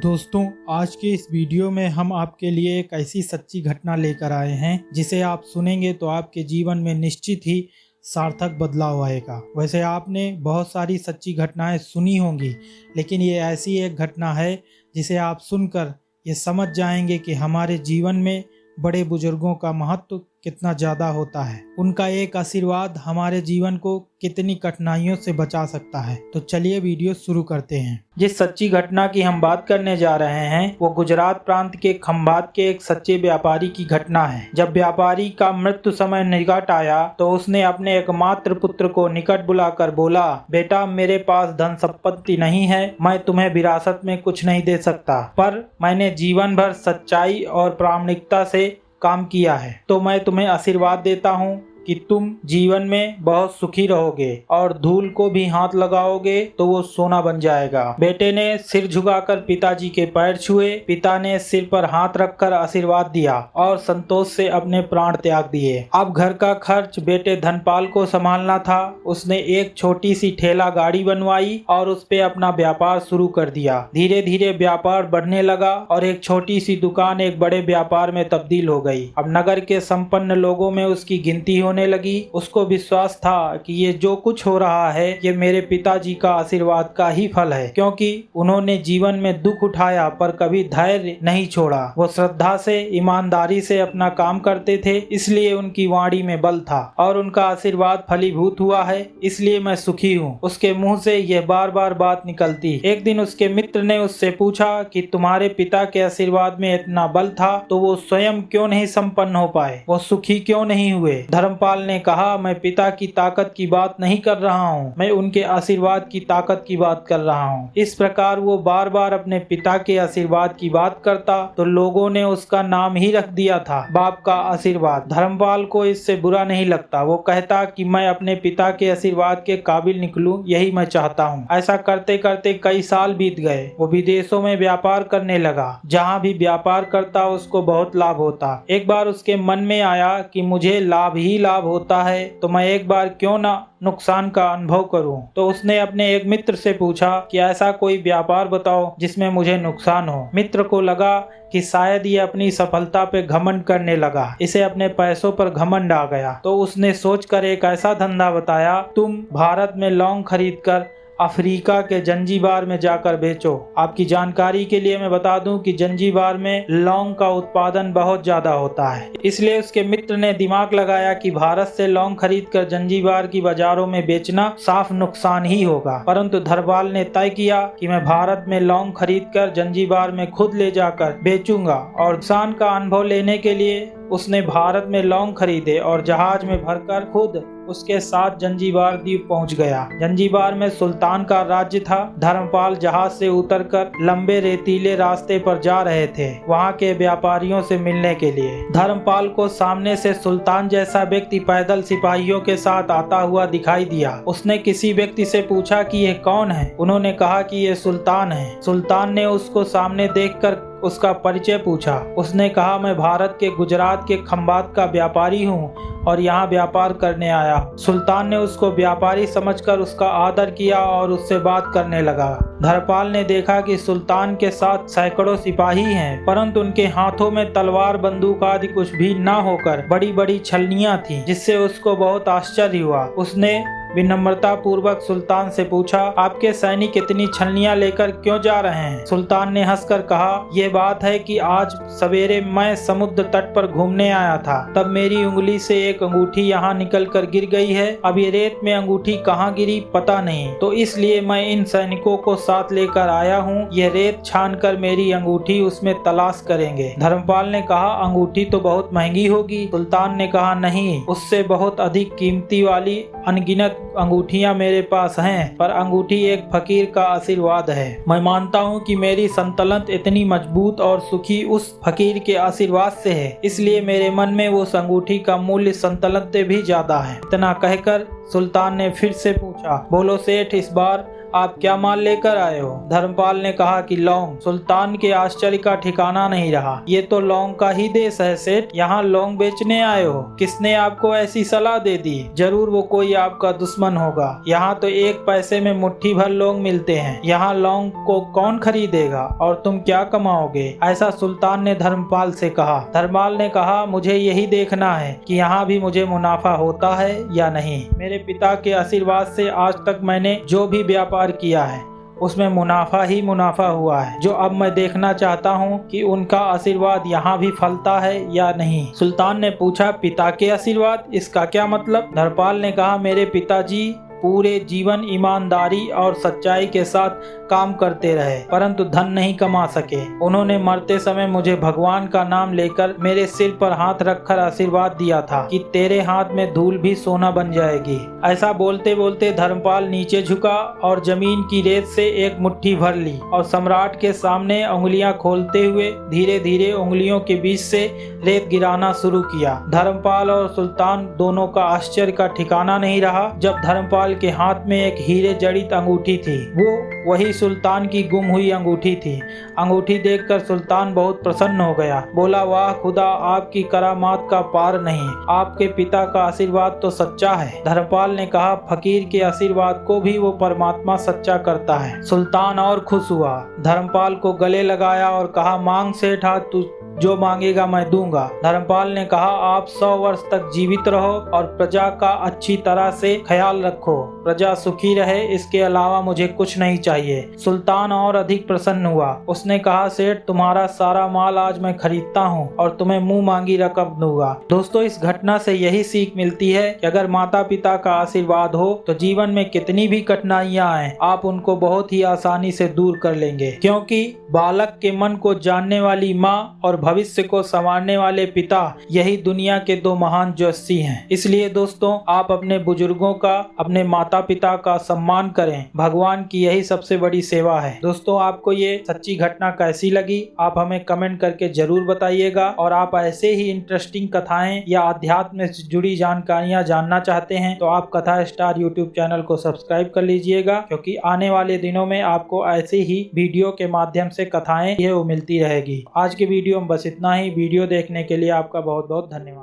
दोस्तों, आज के इस वीडियो में हम आपके लिए एक ऐसी सच्ची घटना लेकर आए हैं जिसे आप सुनेंगे तो आपके जीवन में निश्चित ही सार्थक बदलाव आएगा। वैसे आपने बहुत सारी सच्ची घटनाएं सुनी होंगी, लेकिन ये ऐसी एक घटना है जिसे आप सुनकर ये समझ जाएंगे कि हमारे जीवन में बड़े बुजुर्गों का महत्व कितना ज़्यादा होता है। उनका एक आशीर्वाद हमारे जीवन को कितनी कठिनाइयों से बचा सकता है। तो चलिए वीडियो शुरू करते हैं। जिस सच्ची घटना की हम बात करने जा रहे हैं वो गुजरात प्रांत के खंभात के एक सच्चे व्यापारी की घटना है। जब व्यापारी का मृत्यु समय निकट आया तो उसने अपने एकमात्र पुत्र को निकट बुलाकर बोला, बेटा मेरे पास धन संपत्ति नहीं है, मैं तुम्हें विरासत में कुछ नहीं दे सकता, पर मैंने जीवन भर सच्चाई और प्रामाणिकता से काम किया है, तो मैं तुम्हें आशीर्वाद देता हूँ कि तुम जीवन में बहुत सुखी रहोगे और धूल को भी हाथ लगाओगे तो वो सोना बन जाएगा। बेटे ने सिर झुकाकर पिताजी के पैर छुए। पिता ने सिर पर हाथ रखकर आशीर्वाद दिया और संतोष से अपने प्राण त्याग दिए। अब घर का खर्च बेटे धनपाल को संभालना था। उसने एक छोटी सी ठेला गाड़ी बनवाई और उस पे अपना व्यापार शुरू कर दिया। धीरे धीरे व्यापार बढ़ने लगा और एक छोटी सी दुकान एक बड़े व्यापार में तब्दील हो गई। अब नगर के संपन्न लोगों में उसकी गिनती होने लगी। उसको विश्वास था कि ये जो कुछ हो रहा है ये मेरे पिताजी का आशीर्वाद का ही फल है, क्योंकि उन्होंने जीवन में दुख उठाया पर कभी धैर्य नहीं छोड़ा। वो श्रद्धा से, ईमानदारी से अपना काम करते थे, इसलिए उनकी वाणी में बल था और उनका आशीर्वाद फलीभूत हुआ है, इसलिए मैं सुखी हूँ। उसके मुंह से यह बार बार बात निकलती। एक दिन उसके मित्र ने उससे पूछा कि तुम्हारे पिता के आशीर्वाद में इतना बल था तो वो स्वयं क्यों नहीं संपन्न हो पाए, वो सुखी क्यों नहीं हुए? धर्मपाल ने कहा, मैं पिता की ताकत की बात नहीं कर रहा हूँ, मैं उनके आशीर्वाद की ताकत की बात कर रहा हूँ। इस प्रकार वो बार बार अपने पिता के आशीर्वाद की बात करता तो लोगों ने उसका नाम ही रख दिया था बाप का आशीर्वाद। धर्मपाल को इससे बुरा नहीं लगता। वो कहता कि मैं अपने पिता के आशीर्वाद के काबिल निकलूं, यही मैं चाहता हूँ। ऐसा करते करते कई साल बीत गए। वो विदेशों में व्यापार करने लगा। जहाँ भी व्यापार करता उसको बहुत लाभ होता। एक बार उसके मन में आया कि मुझे लाभ ही लाभ होता है तो मैं एक बार क्यों ना नुकसान का अनुभव करूं। तो उसने अपने एक मित्र से पूछा कि ऐसा कोई व्यापार बताओ जिसमें मुझे नुकसान हो। मित्र को लगा कि शायद ये अपनी सफलता पे घमंड करने लगा, इसे अपने पैसों पर घमंड आ गया। तो उसने सोचकर एक ऐसा धंधा बताया, तुम भारत में लौंग खरीद कर अफ्रीका के जंजीबार में जाकर बेचो। आपकी जानकारी के लिए मैं बता दूं कि जंजीबार में लौंग का उत्पादन बहुत ज्यादा होता है, इसलिए उसके मित्र ने दिमाग लगाया कि भारत से लौंग खरीदकर जंजीबार की बाजारों में बेचना साफ नुकसान ही होगा। परंतु धरपाल ने तय किया कि मैं भारत में लौंग खरीदकर जंजीबार में खुद ले जाकर बेचूंगा और नुकसान का अनुभव लेने के लिए उसने भारत में लौंग खरीदे और जहाज में भरकर खुद उसके साथ जंजीबार द्वीप पहुंच गया। जंजीबार में सुल्तान का राज्य था। धर्मपाल जहाज से उतरकर लंबे रेतीले रास्ते पर जा रहे थे वहां के व्यापारियों से मिलने के लिए। धर्मपाल को सामने से सुल्तान जैसा व्यक्ति पैदल सिपाहियों के साथ आता हुआ दिखाई दिया। उसने किसी व्यक्ति से पूछा कि ये कौन है। उन्होंने कहा कि ये सुल्तान है। सुल्तान ने उसको सामने देखकर उसका परिचय पूछा। उसने कहा, मैं भारत के गुजरात के खंभात का व्यापारी हूँ और यहाँ व्यापार करने आया। सुल्तान ने उसको व्यापारी समझकर उसका आदर किया और उससे बात करने लगा। धरपाल ने देखा कि सुल्तान के साथ सैकड़ों सिपाही हैं, परंतु उनके हाथों में तलवार, बंदूक आदि कुछ भी न होकर बड़ी बड़ी छलनियां थीं, जिससे उसको बहुत आश्चर्य हुआ। उसने विनम्रता पूर्वक सुल्तान से पूछा, आपके सैनिक इतनी छलनियां लेकर क्यों जा रहे हैं? सुल्तान ने हंसकर कहा, यह बात है कि आज सवेरे मैं समुद्र तट पर घूमने आया था, तब मेरी उंगली से एक अंगूठी यहाँ निकल कर गिर गई है। अब ये रेत में अंगूठी कहाँ गिरी पता नहीं, तो इसलिए मैं इन सैनिकों को साथ लेकर आया हूँ। ये रेत छान कर मेरी अंगूठी उसमें तलाश करेंगे। धर्मपाल ने कहा, अंगूठी तो बहुत महंगी होगी। सुल्तान ने कहा, नहीं, उससे बहुत अधिक कीमती वाली अनगिनत अंगूठियां मेरे पास हैं, पर अंगूठी एक फकीर का आशीर्वाद है। मैं मानता हूँ कि मेरी सल्तनत इतनी मजबूत और सुखी उस फकीर के आशीर्वाद से है, इसलिए मेरे मन में उस अंगूठी का मूल्य सल्तनत से भी ज्यादा है। इतना कहकर सुल्तान ने फिर से पूछा, बोलो सेठ, इस बार आप क्या माल लेकर आए हो? धर्मपाल ने कहा कि लौंग। सुल्तान के आश्चर्य का ठिकाना नहीं रहा। ये तो लौंग का ही देश है सेठ, यहाँ लौंग बेचने आए हो? किसने आपको ऐसी सलाह दे दी? जरूर वो कोई आपका दुश्मन होगा। यहाँ तो 1 पैसे में मुट्ठी भर लौंग मिलते हैं, यहाँ लौंग को कौन खरीदेगा और तुम क्या कमाओगे? ऐसा सुल्तान ने धर्मपाल से कहा। धर्मपाल ने कहा, मुझे यही देखना है कि यहाँ भी मुझे मुनाफा होता है या नहीं। मेरे पिता के आशीर्वाद से आज तक मैंने जो भी व्यापार किया है उसमें मुनाफा ही मुनाफा हुआ है। जो अब मैं देखना चाहता हूँ कि उनका आशीर्वाद यहाँ भी फलता है या नहीं। सुल्तान ने पूछा, पिता के आशीर्वाद, इसका क्या मतलब? धर्मपाल ने कहा, मेरे पिताजी पूरे जीवन ईमानदारी और सच्चाई के साथ काम करते रहे परंतु धन नहीं कमा सके। उन्होंने मरते समय मुझे भगवान का नाम लेकर मेरे सिर पर हाथ रखकर आशीर्वाद दिया था कि तेरे हाथ में धूल भी सोना बन जाएगी। ऐसा बोलते बोलते धर्मपाल नीचे झुका और जमीन की रेत से एक मुट्ठी भर ली और सम्राट के सामने उंगलियां खोलते हुए धीरे धीरे उंगलियों के बीच से रेत गिराना शुरू किया। धर्मपाल और सुल्तान दोनों का आश्चर्य का ठिकाना नहीं रहा जब धर्मपाल के हाथ में एक हीरे जड़ित अंगूठी थी। वो वही सुल्तान की गुम हुई अंगूठी थी। अंगूठी देखकर सुल्तान बहुत प्रसन्न हो गया। बोला, वाह खुदा, आपकी करामात का पार नहीं। आपके पिता का आशीर्वाद तो सच्चा है। धर्मपाल ने कहा, फकीर के आशीर्वाद को भी वो परमात्मा सच्चा करता है। सुल्तान और खुश हुआ, धर्मपाल को गले लगाया और कहा, मांग सेठा, तू जो मांगेगा मैं दूंगा। धर्मपाल ने कहा, आप 100 वर्ष तक जीवित रहो और प्रजा का अच्छी तरह से ख्याल रखो, प्रजा सुखी रहे, इसके अलावा मुझे कुछ नहीं चाहिए। सुल्तान और अधिक प्रसन्न हुआ। उसने कहा, सेठ, तुम्हारा सारा माल आज मैं खरीदता हूँ और तुम्हें मुंह मांगी रकम दूंगा। दोस्तों, इस घटना से यही सीख मिलती है कि अगर माता पिता का आशीर्वाद हो तो जीवन में कितनी भी कठिनाइयां आए आप उनको बहुत ही आसानी से दूर कर लेंगे, क्योंकि बालक के मन को जानने वाली माँ और भविष्य को संवारने वाले पिता यही दुनिया के 2 महान ज्योतिषी हैं। इसलिए दोस्तों, आप अपने बुजुर्गों का, अपने माता पिता का सम्मान करें। भगवान की यही सबसे बड़ी सेवा है। दोस्तों, आपको ये सच्ची घटना कैसी लगी आप हमें कमेंट करके जरूर बताइएगा। और आप ऐसे ही इंटरेस्टिंग कथाएं या अध्यात्म से जुड़ी जानकारियां जानना चाहते हैं तो आप कथा स्टार यूट्यूब चैनल को सब्सक्राइब कर लीजिएगा, क्योंकि आने वाले दिनों में आपको ऐसे ही वीडियो के माध्यम से कथाएं ये मिलती रहेगी। आज के वीडियो में बस इतना ही। वीडियो देखने के लिए आपका बहुत बहुत धन्यवाद।